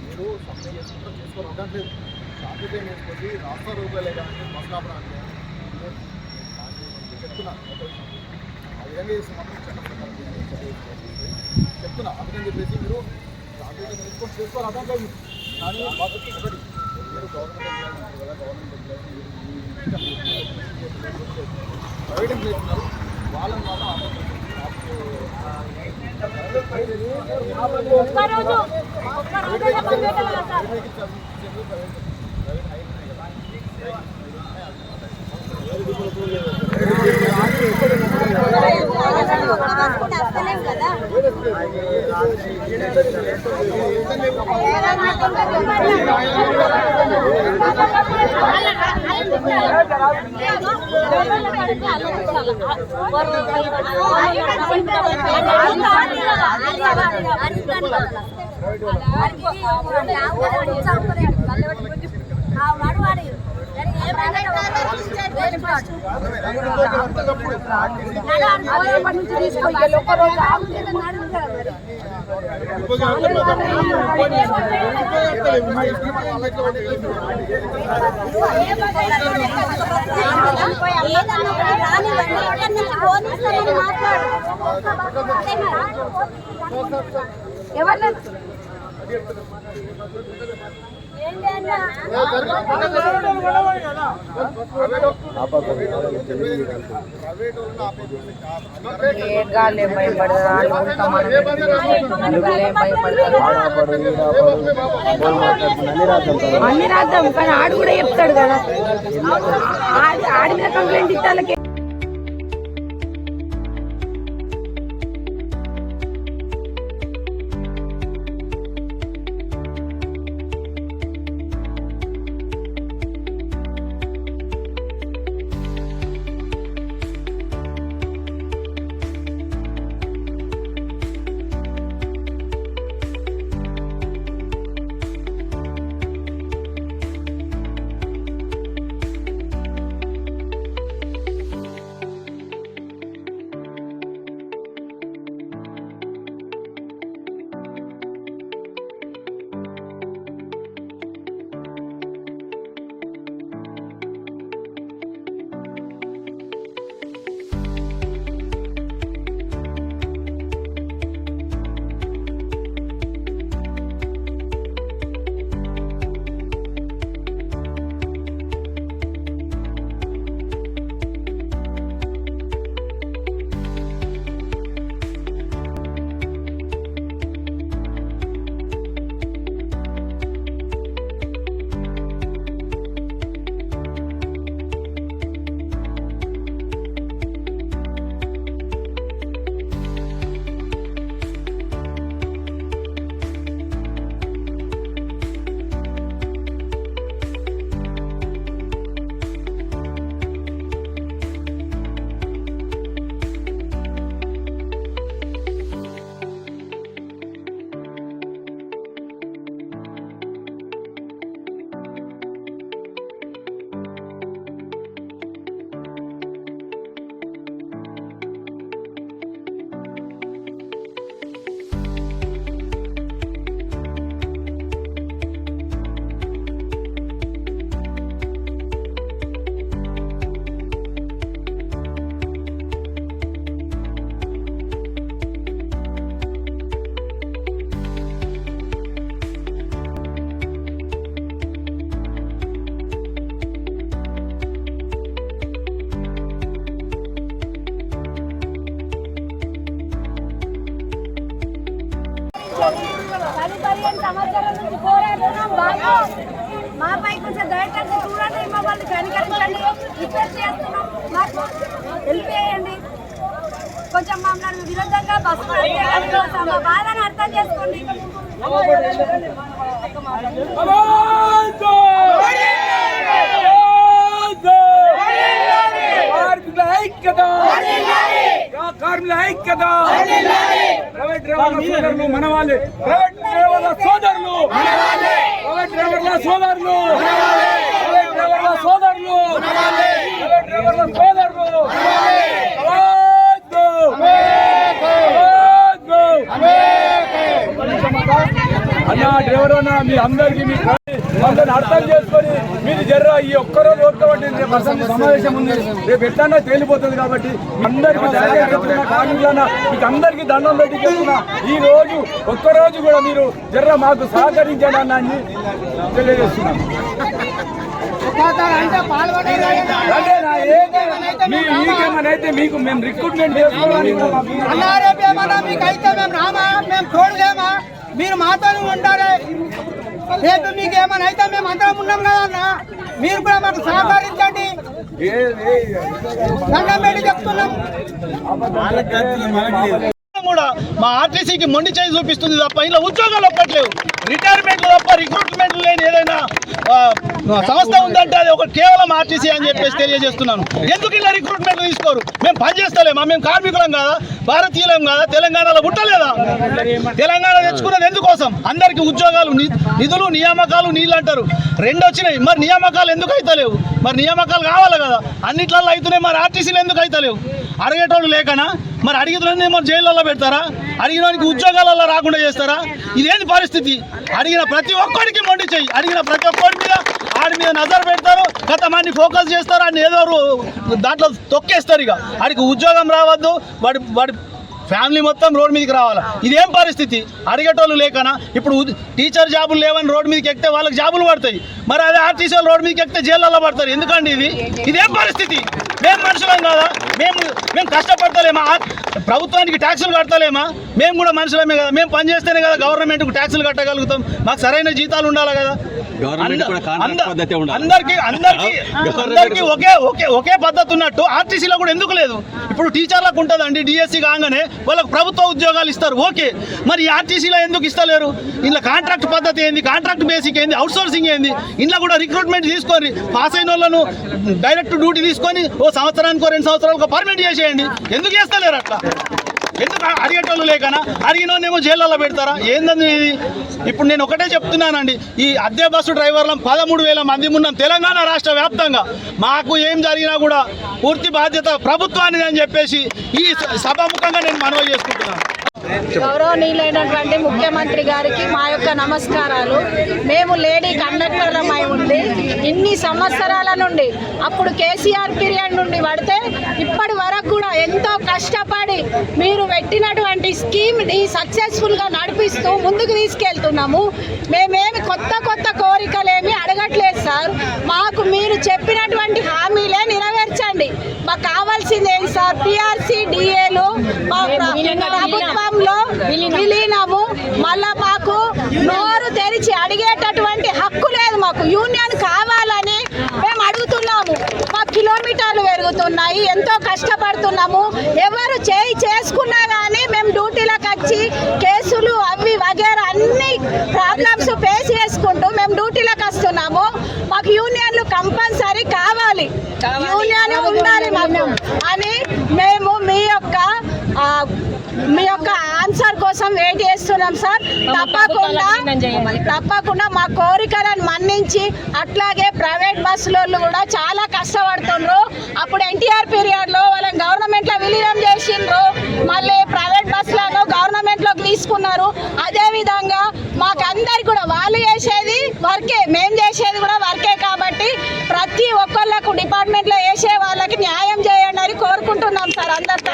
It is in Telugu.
మీరు సమ్మె చేసుకుంటారు చేసుకోవాలి అదంటే సాంకేతికం వేసుకొని రాష్ట్ర రూపాయలే కానీ మస్కాపడం అంటే చెప్తున్నా ఆ విధంగా చేస్తే మాత్రం చట్టం ప్రకారం చెప్తున్నా అందుకని చెప్పేసి మీరు సాంకేతికం వేసుకొని చేసుకోవాలి అదంటే కానీ ఒకటి మీరు గవర్నమెంట్ ఎంప్లాయీ కదా గవర్నమెంట్ ఎంప్లాయీ ప్రైవేట్ ఎంప్లాయీ ఉన్నారు వాళ్ళని మాత్రం అన్ని రాద్దాం కానీ ఆడు కూడా చెప్తాడు కదా ఆడి మీద కంప్లైంట్ ఇస్తాలకి మాపై కొంచెం దయచేసి చూడండి, మమ్మల్ని కనికరించండి, రిక్వెస్ట్ చేస్తున్నాం, మాకు హెల్ప్ చేయండి. కొంచెం మమ్మల్ని విరుద్ధంగా బస్సు మా బాధను అర్థం చేసుకోండి. కార్మికుల ఐక్యత ప్రైవేట్ డ్రైవర్ల సోదరులు మన వాళ్ళే, ప్రైవేట్ డ్రైవర్ల సోదరులు మన వాళ్ళే, ప్రైవేట్ డ్రైవర్ల సోదరులు మన వాళ్ళే, ప్రైవేట్ డ్రైవర్ల సోదరులు మన వాళ్ళే, ప్రైవేట్ డ్రైవర్ల సోదరులు మన వాళ్ళే. అన్నా డ్రైవర్ అన్నా మీ అందరికీ మీ అందరిని అర్థం చేసుకొని మీరు జర్రా ఈ ఒక్కరోజు ఓర్కబట్టి రేపు అసెంబ్లీ సమావేశం ఉంది, రేపు ఎట్లన్నా తేలిపోతుంది కాబట్టి అందరికీ కార్మికులన్నా మీకు అందరికీ దండం పెట్టి చెప్తున్నా ఈ రోజు ఒక్కరోజు కూడా మీరు జర్రా మాకు సహకరించండి అన్న అని తెలియజేస్తున్నాం. మీకేమనైతే మీకు మేము రిక్రూట్మెంట్ చేసుకోవడానికి మీకైతే మేము రామా, మేము తోడులేమా, మీరు మాతో ఉంటారే. రేపు మీకు ఏమైనా అయితే మేము అందరం ఉన్నాం కదా అన్న, మీరు కూడా మాకు సహకరించండి. దండం పెట్టి చెప్తున్నాం. కూడా మా ఆర్టీసీకి మొండి చేయి చూపిస్తుంది తప్ప ఇలా ఉద్యోగాలు ఒప్పట్లేవు, రిటైర్మెంట్లు తప్ప రిక్రూట్మెంట్లు లేని ఏదైనా సంస్థ ఉందంటే అది ఒక కేవలం ఆర్టీసీ అని చెప్పేసి తెలియజేస్తున్నాను. ఎందుకు ఇలా రిక్రూట్మెంట్లు తీసుకోరు? మేము పనిచేస్తలేమా? మేము కార్మికులం కదా, భారతీయులం కదా, తెలంగాణలో పుట్టలేదా? తెలంగాణ తెచ్చుకున్నది ఎందుకోసం? అందరికీ ఉద్యోగాలు, నిధులు, నియామకాలు నీళ్ళు అంటారు, రెండు వచ్చినాయి. మరి నియామకాలు ఎందుకు అయితలేవు? మరి నియామకాలు కావాలి కదా, అన్నిట్లలో అవుతున్నాయి, మరి ఆర్టీసీలు ఎందుకు అయితలేవు? అడిగేటోళ్ళు లేకనా? మరి అడిగిన మరి జైల్లో పెడతారా? అడిగినోనికి ఉద్యోగాలలో రాకుండా చేస్తారా? ఇదేంటి పరిస్థితి? అడిగిన ప్రతి ఒక్కరికి మొండి చెయ్యి, అడిగిన ప్రతి ఒక్కరి మీద ఆడి మీద నజర్ పెడతారు, కొంతమంది ఫోకస్ చేస్తారు, అని ఏదో దాంట్లో తొక్కేస్తారు. ఇక ఆడికి ఉద్యోగం రావద్దు, వాడి ఫ్యామిలీ మొత్తం రోడ్ మీదకి రావాలా? ఇదేం పరిస్థితి? అడిగేటోళ్ళు లేకనా? ఇప్పుడు టీచర్ జాబులు లేవని రోడ్ మీదకి ఎక్కితే వాళ్ళకి జాబులు పడతాయి, మరి అదే ఆర్టీసీ రోడ్ మీదకి ఎక్కితే జైల్లో పడతారు. ఎందుకండి ఇదేం పరిస్థితి? మేము మనుషులం కదా, మేము కష్టపడతలేమా? ప్రభుత్వానికి ట్యాక్సులు కడతలేమా? మేము కూడా మనుషులమే కదా, మేము పని చేస్తేనే కదా గవర్నమెంట్కు ట్యాక్సులు కట్టగలుగుతాం, మాకు సరైన జీతాలు ఉండాలి కదా. అందరికీ ఒకే పద్ధతి ఉన్నట్టు ఆర్టీసీలో కూడా ఎందుకు లేదు? ఇప్పుడు టీచర్లకు ఉంటుందండి, డిఎస్సి కాగానే వాళ్ళకు ప్రభుత్వ ఉద్యోగాలు ఇస్తారు, ఓకే. మరి ఈ ఆర్టీసీలో ఎందుకు ఇస్తలేరు? ఇంట్లో కాంట్రాక్ట్ పద్ధతి ఏంది, కాంట్రాక్ట్ బేసిక్ ఏంది, అవుట్ సోర్సింగ్ ఏంది? ఇంట్లో కూడా రిక్రూట్మెంట్ తీసుకొని పాస్ అయిన వాళ్ళను డైరెక్ట్ డ్యూటీ తీసుకొని ఓ సంవత్సరానికో 2 సంవత్సరాలకు పర్మిట్ చేసేయండి. ఎందుకు చేస్తలేరు అట్లా? ఎందుకు అడిగేటోళ్ళు లేకనా? అడిగినోనేమో జైల్లో పెడతారా? ఏందని ఇది? ఇప్పుడు నేను ఒకటే చెప్తున్నానండి, ఈ అద్దె బస్సు డ్రైవర్లం 13,000 మంది ఉన్నాం తెలంగాణ రాష్ట్ర వ్యాప్తంగా. మాకు ఏం జరిగినా కూడా పూర్తి బాధ్యత ప్రభుత్వానికి అని చెప్పేసి ఈ సభాముఖంగా నేను మనవి చేసుకుంటున్నాను. గౌరవనీయులైనటువంటి ముఖ్యమంత్రి గారికి మా యొక్క నమస్కారాలు. మేము లేడీ కండక్టర్లమై ఉండి ఇన్ని సంవత్సరాల నుండి, అప్పుడు కేసీఆర్ పీరియడ్ నుండి పడితే ఇప్పటి వరకు కూడా ఎంతో కష్టపడి మీరు పెట్టినటువంటి స్కీమ్ని సక్సెస్ఫుల్గా నడిపిస్తూ ముందుకు తీసుకెళ్తున్నాము. మేమేమి కొత్త కోరికలేమి అడగట్లేదు సార్, మాకు మీరు చెప్పినటువంటి హామీలే నెరవేర్చండి. మాకు కావాల్సింది ఏంటి సార్? పిఆర్సీ డిఏలు ప్రభుత్వంలో విలీనము, మళ్ళా మాకు నోరు తెరిచి అడిగేటటువంటి హక్కు లేదు. మాకు యూనియన్ కావాలని మేము అడుగుతున్నాము. మా కిలోమీటర్లు పెరుగుతున్నాయి, ఎంతో కష్టపడుతున్నాము. ఎవరు చేసుకున్నా కానీ మేము డ్యూటీలకు వచ్చి కేసులు అవి వగేరా అన్ని ప్రాబ్లమ్స్ ఫేస్ చేసుకుంటూ మేము డ్యూటీలకు వస్తున్నాము. మాకు యూనియన్లు కంపల్సరీ కావాలి, యూనియన్ ఉండాలి మాకు అని మేము మీ యొక్క ఆన్సర్ కోసం వెయిట్ చేస్తున్నాం సార్. తప్పకుండా మా కోరికలను మన్నించి, అట్లాగే ప్రైవేట్ బస్సులలో కూడా చాలా కష్టపడుతుండ్రు. అప్పుడు ఎన్టీఆర్ పీరియడ్లో వాళ్ళని గవర్నమెంట్లో విలీనం చేసిండ్రు, మళ్ళీ ప్రైవేట్ బస్సులను గవర్నమెంట్లోకి తీసుకున్నారు. అదేవిధంగా మాకు అందరికి కూడా వాళ్ళు చేసేది వర్కే, మేము చేసేది కూడా వర్కే. కాబట్టి ప్రతి ఒక్కళ్ళకు డిపార్ట్మెంట్లో వేసే వాళ్ళకి న్యాయం చేయండి అని కోరుకుంటున్నాం సార్ అందరితో.